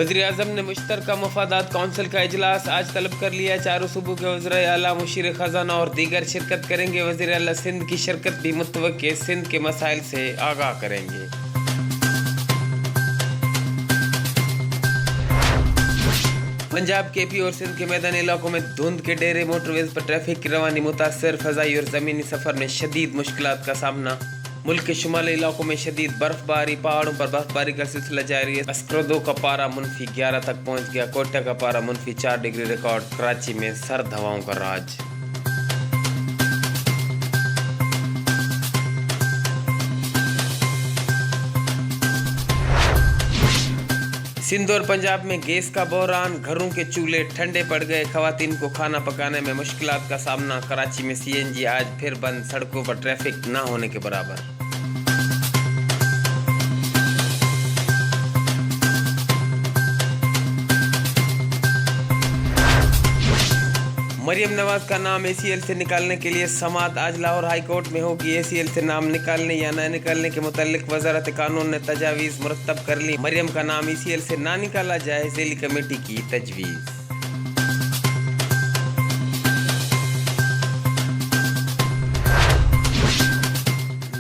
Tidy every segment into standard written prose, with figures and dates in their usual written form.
वज़ीर-ए-आज़म ने मुश्तरका मफादात कौंसिल का इजलास आज तलब कर लिया। चारों सूबों के वज़ीर आला, मुशीर ख़ज़ाना और दीगर शिरकत करेंगे। वज़ीर आला सिंध की शिरकत भी मुतवक्के सिंध के मसाइल से आगाह करेंगे। पंजाब, केपी और सिंध के मैदानी इलाकों में धुंध के डेरे, मोटरवेज पर ट्रैफिक की रवानी मुतासर, फ़ज़ाई और ज़मीनी सफ़र में शदीद मुश्किलात का सामना। मुल्क के शुमाली इलाकों में शदीद बर्फबारी, पहाड़ों पर बर्फबारी का सिलसिला जारी है। अस्करदो का पारा -11 तक पहुंच गया। कोटा का पारा -4 डिग्री रिकॉर्ड। कराची में सर्द हवाओं का राज। सिंध और पंजाब में गैस का बहरान, घरों के चूल्हे ठंडे पड़ गए। खवातीन को खाना पकाने में मुश्किलात का सामना। कराची में CNG आज फिर बंद, सड़कों पर ट्रैफिक ना होने के बराबर। मरियम नवाज का नाम ACL से निकालने के लिए समाअत आज लाहौर हाई कोर्ट में होगी। ACL से नाम निकालने या न निकालने के मुतालिक वजारत कानून ने तजावीज़ मुरतब कर ली। मरियम का नाम ACL से ना निकाला जाए, ज़ैली कमेटी की तजवीज़।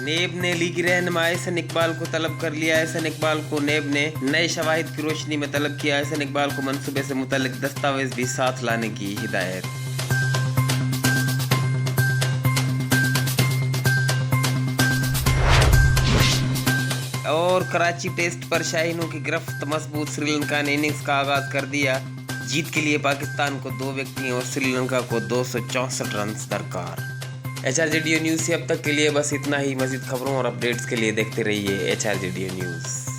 नेब ने लीगी रहनुमा एहसन इकबाल को तलब कर लिया। एहसन इकबाल को नेब ने नए शवाहिद की रोशनी में तलब किया। एहसन इकबाल को मंसूबे से मुतालिक दस्तावेज भी साथ लाने की हिदायत। और कराची टेस्ट पर शाहीनों की गिरफ्त मजबूत। श्रीलंका ने इनिंग्स का आगाज कर दिया। जीत के लिए पाकिस्तान को 2 विकेट और श्रीलंका को 264 रन दरकार। HRJDO न्यूज़ से अब तक के लिए बस इतना ही। मज़ीद खबरों और अपडेट्स के लिए देखते रहिए HRJDO न्यूज़।